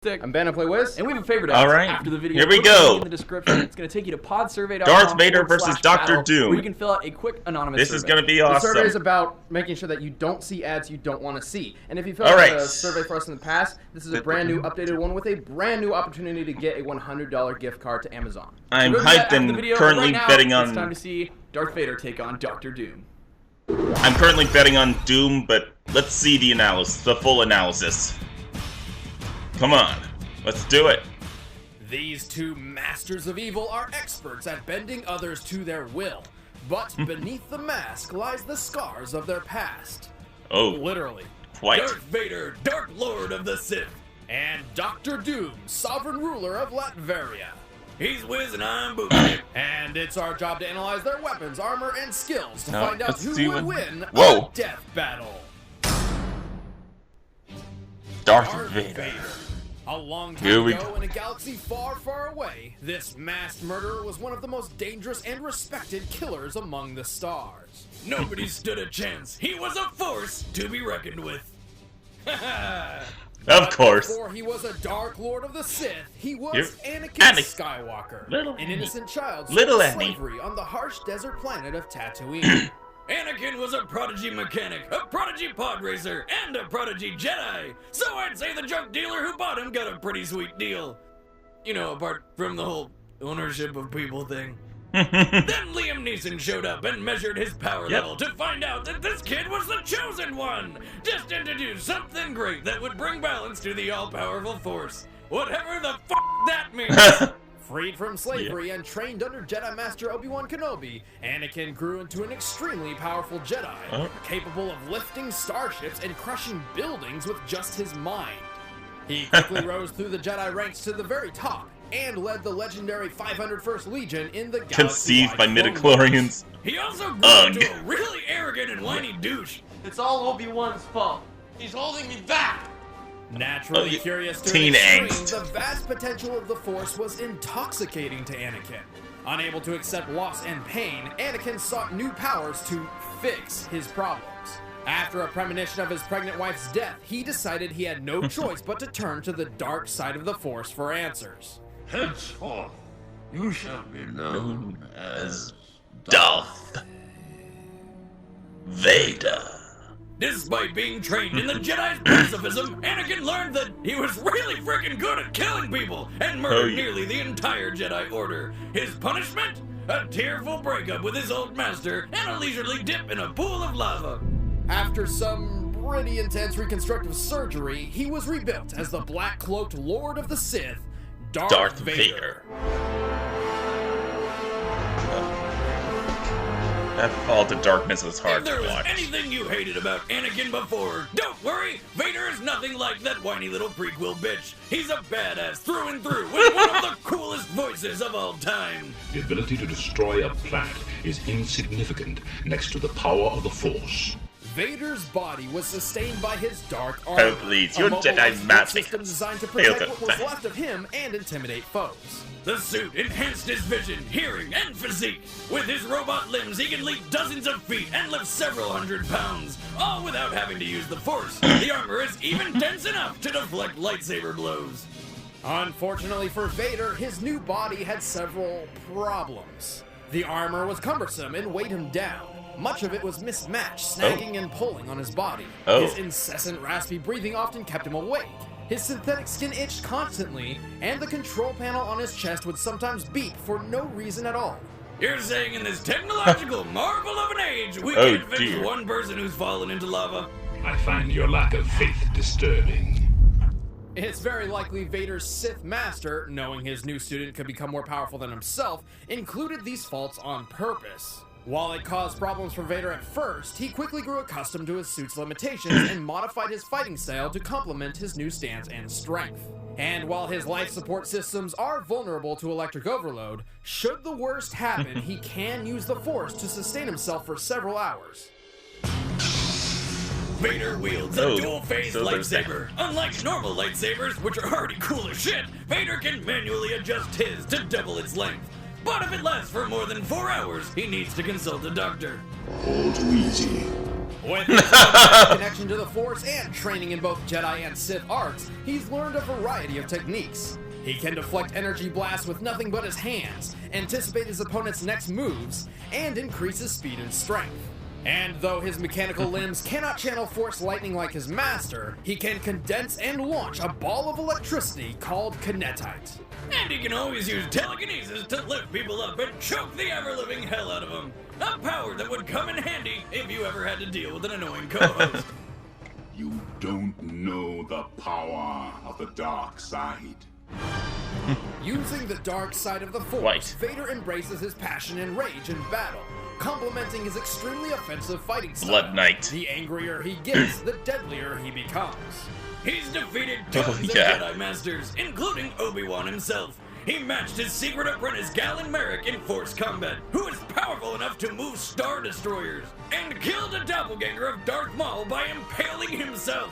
I'm Ben, I play Wiz. And we have a favorite after the video. Here we go. In the description, it's going to take you to podsurvey.com. Darth Vader versus Dr. Doom. Where you can fill out a quick anonymous survey. This is going to be awesome. The survey is about making sure that you don't see ads you don't want to see. And if you filled out a survey for us in the past, this is a brand new updated one with a brand new opportunity to get a $100 gift card to Amazon. I'm hyped and currently betting on... It's time to see Darth Vader take on Dr. Doom. I'm currently betting on Doom, but let's see the analysis, the full analysis. Come on. Let's do it. These two masters of evil are experts at bending others to their will, but beneath the mask lies the scars of their past. Oh, literally. Quite. Darth Vader, Dark Lord of the Sith, and Dr. Doom, sovereign ruler of Latveria. He's Wiz and I'm Booty, and it's our job to analyze their weapons, armor, and skills to find out who will win a death battle. Darth Vader. A long time ago, in a galaxy far, far away, this masked murderer was one of the most dangerous and respected killers among the stars. Nobody stood a chance. He was a force to be reckoned with. Of course. Before he was a Dark Lord of the Sith, he was Anakin Skywalker, an innocent child sold to slavery on the harsh desert planet of Tatooine. Anakin was a prodigy mechanic, a prodigy pod racer, and a prodigy Jedi. So I'd say the drug dealer who bought him got a pretty sweet deal. You know, apart from the whole ownership of people thing. Then Liam Neeson showed up and measured his power level to find out that this kid was the chosen one. Just to do something great that would bring balance to the all-powerful Force. Whatever the f*** that means. Freed from slavery and trained under Jedi Master Obi-Wan Kenobi, Anakin grew into an extremely powerful Jedi, capable of lifting starships and crushing buildings with just his mind. He quickly rose through the Jedi ranks to the very top, and led the legendary 501st Legion in the galaxy. Conceived by midichlorians. He also grew into a really arrogant and whiny douche. It's all Obi-Wan's fault. He's holding me back. Naturally curious to an extreme, the vast potential of the Force was intoxicating to Anakin. Unable to accept loss and pain, Anakin sought new powers to fix his problems. After a premonition of his pregnant wife's death, he decided he had no choice but to turn to the dark side of the Force for answers. Henceforth, you shall be known as Darth Vader. Despite being trained in the Jedi's pacifism, Anakin learned that he was really freaking good at killing people and murdered nearly the entire Jedi Order. His punishment? A tearful breakup with his old master and a leisurely dip in a pool of lava. After some pretty intense reconstructive surgery, he was rebuilt as the black-cloaked Lord of the Sith, Darth Vader. That fall to darkness was hard to watch. If there was anything you hated about Anakin before, don't worry, Vader is nothing like that whiny little prequel bitch. He's a badass through and through with one of the coolest voices of all time. The ability to destroy a planet is insignificant next to the power of the Force. Vader's body was sustained by his dark armor. Oh please, your Jedi magic system designed to protect what was left of him and intimidate foes. The suit enhanced his vision, hearing, and physique. With his robot limbs, he can leap dozens of feet and lift several hundred pounds, all without having to use the Force. The armor is even dense enough to deflect lightsaber blows. Unfortunately for Vader, his new body had several problems. The armor was cumbersome and weighed him down. Much of it was mismatched, snagging and pulling on his body. His incessant raspy breathing often kept him awake. His synthetic skin itched constantly, and the control panel on his chest would sometimes beep for no reason at all. You're saying in this technological marvel of an age, we can't fix one person who's fallen into lava? I find your lack of faith disturbing. It's very likely Vader's Sith Master, knowing his new student could become more powerful than himself, included these faults on purpose. While it caused problems for Vader at first, he quickly grew accustomed to his suit's limitations and modified his fighting style to complement his new stance and strength. And while his life support systems are vulnerable to electric overload, should the worst happen, he can use the Force to sustain himself for several hours. Vader wields a dual-phase lightsaber. Unlike normal lightsabers, which are already cool as shit, Vader can manually adjust his to double its length. But if it lasts for more than 4 hours, he needs to consult a doctor. All too easy. With his connection to the Force and training in both Jedi and Sith arts, he's learned a variety of techniques. He can deflect energy blasts with nothing but his hands, anticipate his opponent's next moves, and increase his speed and strength. And though his mechanical limbs cannot channel Force lightning like his master, he can condense and launch a ball of electricity called kinetite. And he can always use telekinesis to lift people up and choke the ever-living hell out of them. A power that would come in handy if you ever had to deal with an annoying co-host. You don't know the power of the dark side. Using the dark side of the Force, Vader embraces his passion and rage in battle, complementing his extremely offensive fighting style. Blood Knight. The angrier he gets, the deadlier he becomes. He's defeated tons of Jedi Masters, including Obi-Wan himself. He matched his secret apprentice Galen Merrick in Force combat, who is powerful enough to move Star Destroyers, and killed a doppelganger of Darth Maul by impaling himself.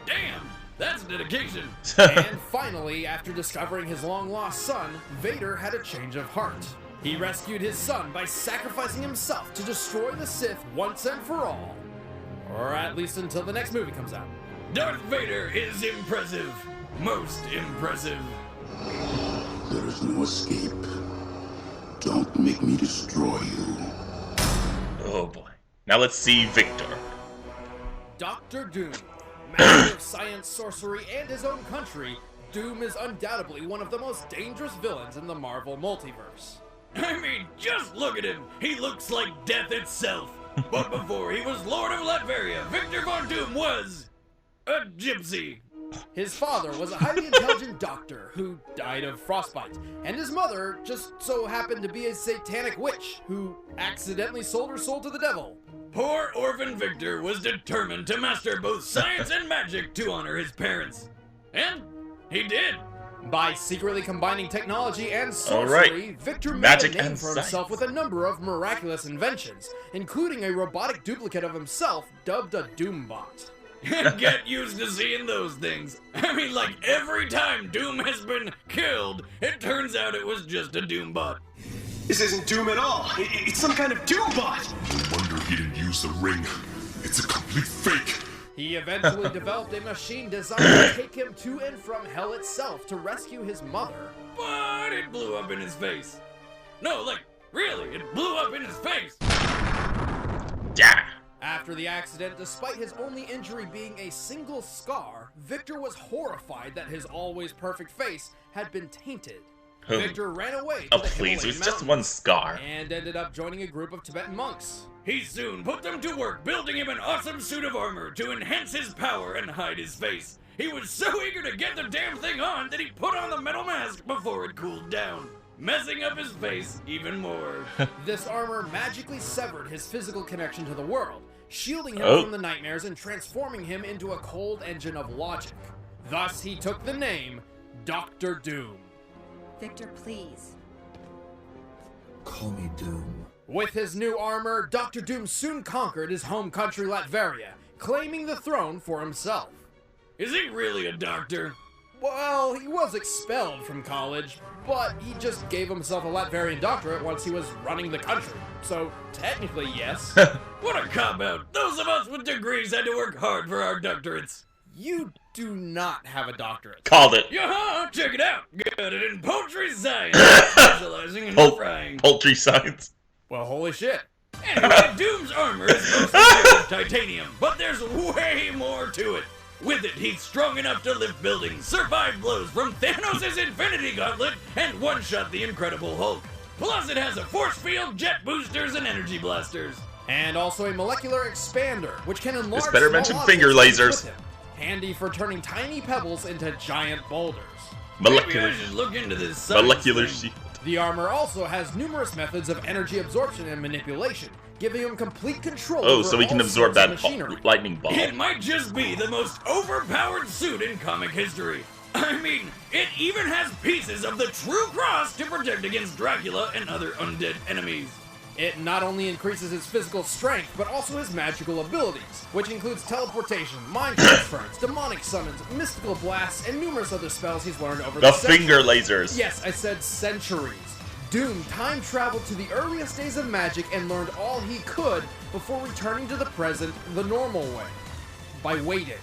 Damn, that's dedication. And finally, after discovering his long-lost son, Vader had a change of heart. He rescued his son by sacrificing himself to destroy the Sith once and for all. Or at least until the next movie comes out. Darth Vader is impressive. Most impressive. There is no escape. Don't make me destroy you. Oh boy. Now let's see Victor. Dr. Doom. Master of science, sorcery, and his own country, Doom is undoubtedly one of the most dangerous villains in the Marvel multiverse. I mean, just look at him. He looks like death itself. But before he was Lord of Latveria, Victor Von Doom was a gypsy. His father was a highly intelligent doctor who died of frostbite, and his mother just so happened to be a satanic witch who accidentally sold her soul to the devil. Poor orphan Victor was determined to master both science and magic to honor his parents. And he did. By secretly combining technology and sorcery, Victor made a name for himself with a number of miraculous inventions, including a robotic duplicate of himself dubbed a Doombot. Get used to seeing those things. I mean, like every time Doom has been killed, it turns out it was just a Doombot. This isn't Doom at all. It's some kind of Doombot. No wonder he didn't use the ring. It's a complete fake. He eventually developed a machine designed to take him to and from hell itself to rescue his mother. But it blew up in his face. No, like, really, it blew up in his face. Yeah. After the accident, despite his only injury being a single scar, Victor was horrified that his always perfect face had been tainted. Victor ran away to the please, it was Himalayan just one scar. And ended up joining a group of Tibetan monks. He soon put them to work building him an awesome suit of armor to enhance his power and hide his face. He was so eager to get the damn thing on that he put on the metal mask before it cooled down, messing up his face even more. This armor magically severed his physical connection to the world, shielding him from the nightmares and transforming him into a cold engine of logic. Thus, he took the name Dr. Doom. Victor, please. Call me Doom. With his new armor, Dr. Doom soon conquered his home country Latveria, claiming the throne for himself. Is he really a doctor? Well, he was expelled from college, but he just gave himself a Latverian doctorate once he was running the country. So, technically, yes. What a cop-out. Those of us with degrees had to work hard for our doctorates. You do not have a doctorate. Called it. Yaha, check it out. Got it in poultry science, specializing in frying. Poultry science. Well, holy shit. Anyway, Doom's armor is mostly made of titanium, but there's way more to it. With it, he's strong enough to lift buildings, survive blows from Thanos' Infinity Gauntlet, and one-shot the Incredible Hulk. Plus, it has a force field, jet boosters, and energy blasters. And also a molecular expander, which can enlarge This better mention finger lasers. Handy for turning tiny pebbles into giant boulders. Molecular. Maybe I should look into this Molecular thing. shield. The armor also has numerous methods of energy absorption and manipulation, giving him complete control over so he can all absorb sorts of that machinery. lightning ball. It might just be the most overpowered suit in comic history. I mean, it even has pieces of the true cross to protect against Dracula and other undead enemies. It not only increases his physical strength, but also his magical abilities, which includes teleportation, mind transference, demonic summons, mystical blasts, and numerous other spells he's learned over the finger lasers. Yes, I said centuries. Doom time traveled to the earliest days of magic and learned all he could before returning to the present the normal way. By waiting.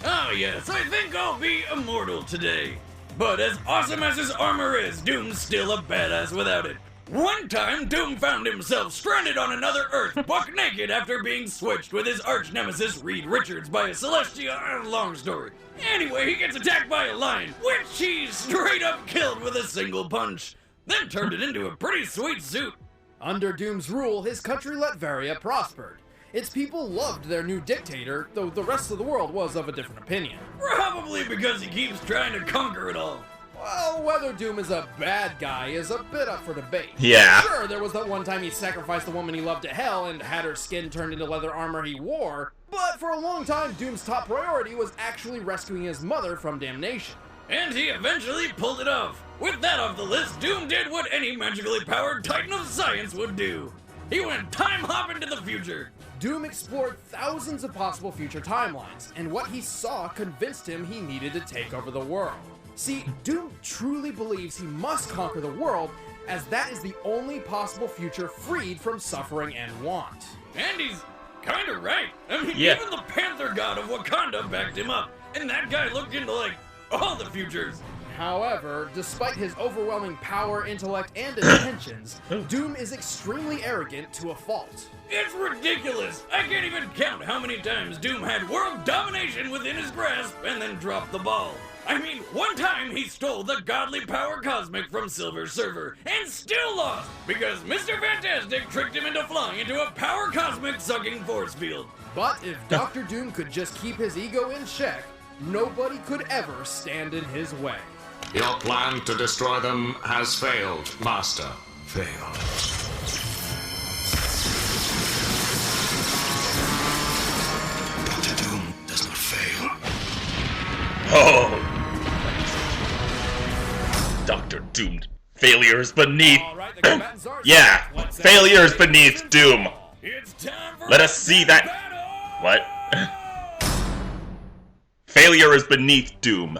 Oh yes, I think I'll be immortal today. But as awesome as his armor is, Doom's still a badass without it. One time, Doom found himself stranded on another Earth, buck naked after being switched with his arch-nemesis Reed Richards by a Celestia. Long story. Anyway, he gets attacked by a lion, which he straight up killed with a single punch. Then turned it into a pretty sweet suit. Under Doom's rule, his country Latveria prospered. Its people loved their new dictator, though the rest of the world was of a different opinion. Probably because he keeps trying to conquer it all. Well, whether Doom is a bad guy is a bit up for debate. Yeah. Sure, there was that one time he sacrificed the woman he loved to hell and had her skin turned into leather armor he wore, but for a long time, Doom's top priority was actually rescuing his mother from damnation. And he eventually pulled it off. With that off the list, Doom did what any magically powered titan of science would do. He went time-hopping to the future. Doom explored thousands of possible future timelines, and what he saw convinced him he needed to take over the world. See, Doom truly believes he must conquer the world, as that is the only possible future freed from suffering and want. And he's kinda right. I mean, yeah. Even the Panther God of Wakanda backed him up, and that guy looked into, like, all the futures. However, despite his overwhelming power, intellect, and intentions, Doom is extremely arrogant to a fault. It's ridiculous! I can't even count how many times Doom had world domination within his grasp and then dropped the ball. I mean, one time he stole the godly power cosmic from Silver Surfer and still lost because Mr. Fantastic tricked him into flying into a power cosmic sucking force field. But if Dr. Doom could just keep his ego in check, nobody could ever stand in his way. Your plan to destroy them has failed, Master. Failed. Dr. Doom does not fail. Oh! Dr. Doom. Failure is beneath... yeah! Failure is beneath Doom! Let us see that... What? Failure is beneath Doom.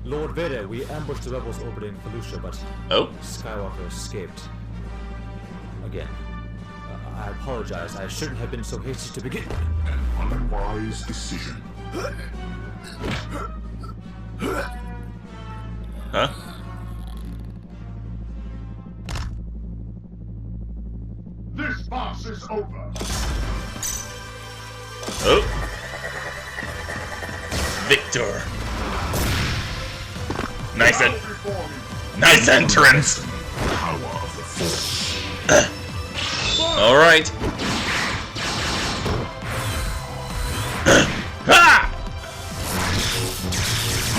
Lord Vader, we ambushed the rebels orbiting Felucia, but Skywalker escaped. Again. I apologize. I shouldn't have been so hasty to begin. An unwise decision. Huh? This boss is over. Oh. Victor. Nice entrance. Power of the Force. All right.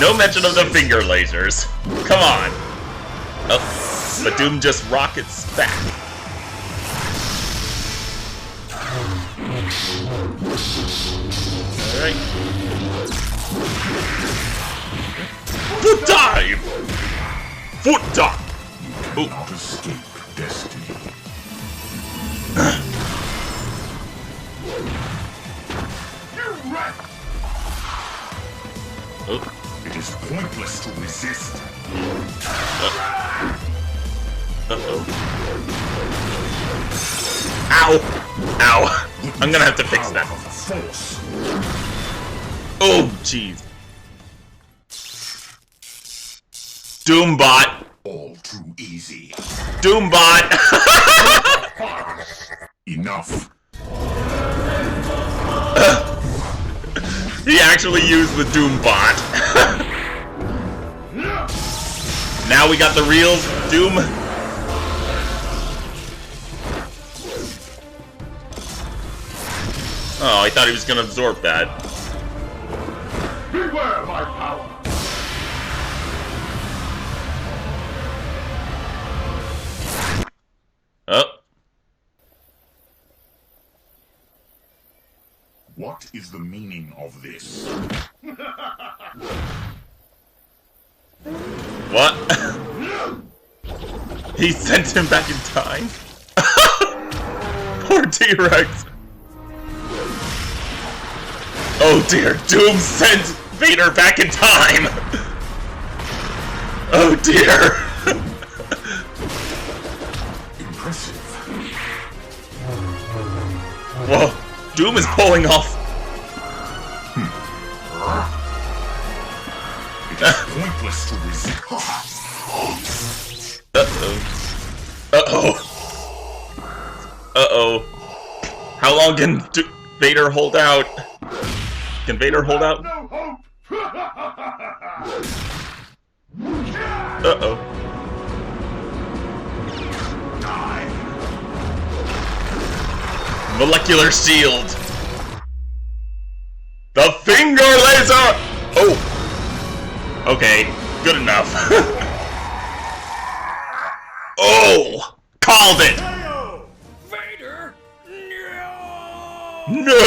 No mention of the finger lasers. Come on. Oh, but Doom just rockets back. All right. Foot dive! Foot dive! You cannot escape destiny. You rat! Oh. It is pointless to resist. Uh-oh. Ow! Ow! I'm gonna have to fix that. Oh, jeez. Doombot! All too easy. Doombot! Enough. He actually used the Doombot. Now we got the real Doom. Oh, I thought he was gonna absorb that. Beware my power. Oh. What is the meaning of this? What? He sent him back in time? Poor T-Rex. Oh dear, Doom sent Vader back in time! Oh dear! Impressive. Whoa, Doom is pulling off. It's pointless to resist. Uh-oh. Uh-oh. Uh-oh. How long can Vader hold out? Can Vader hold out? No hope. Uh-oh. Die. Molecular shield. The finger laser! Oh. Okay, good enough. Oh! Called it! Vader? No!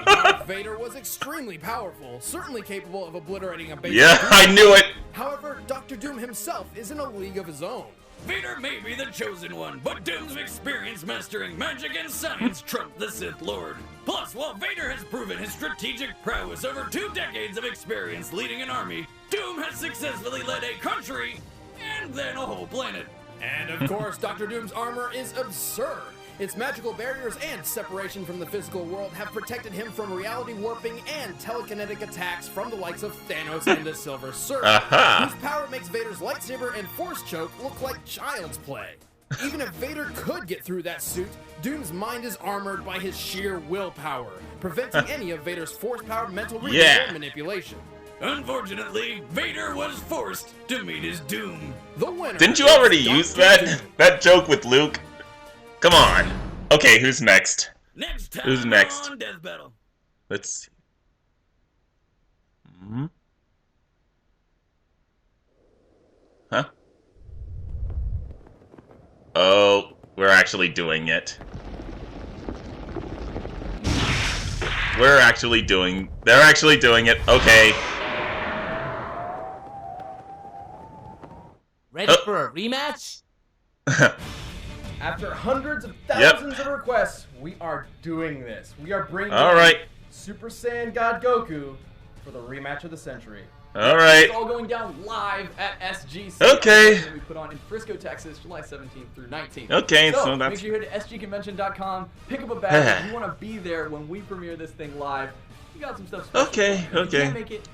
Darth Vader was extremely powerful, certainly capable of obliterating a base. Yeah, I knew it! However, Dr. Doom himself is in a league of his own. Vader may be the chosen one, but Doom's experience mastering magic and science trumped the Sith Lord. Plus, while Vader has proven his strategic prowess over 2 decades of experience leading an army, Doom has successfully led a country and then a whole planet. And of course, Dr. Doom's armor is absurd. Its magical barriers and separation from the physical world have protected him from reality warping and telekinetic attacks from the likes of Thanos and the Silver Surfer, whose power makes Vader's lightsaber and force choke look like child's play. Even if Vader could get through that suit, Doom's mind is armored by his sheer willpower, preventing any of Vader's force-powered mental reading or manipulation. Unfortunately, Vader was forced to meet his doom. The winner. Didn't you already use that joke with Luke? Come on. Okay, who's next? Next time Who's next? on Death Battle. Let's see. Huh? Oh, we're actually doing it. They're actually doing it. Okay. Ready for a rematch? After hundreds of thousands of requests, we are doing this. We are bringing Super Saiyan God Goku for the rematch of the century. Alright. It's all going down live at SGC. Okay. That we put on in Frisco, Texas, July 17th through 19th. Okay, so make that's... sure you head to sgconvention.com, pick up a badge. If you want to be there when we premiere this thing live, we got some stuff special. Okay, If you can't make it...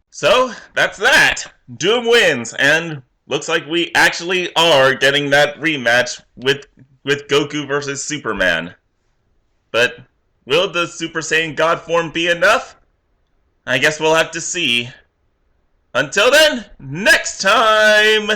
So, that's that. Doom wins, and looks like we actually are getting that rematch with Goku versus Superman. But will the Super Saiyan God form be enough? I guess we'll have to see. Until then, next time!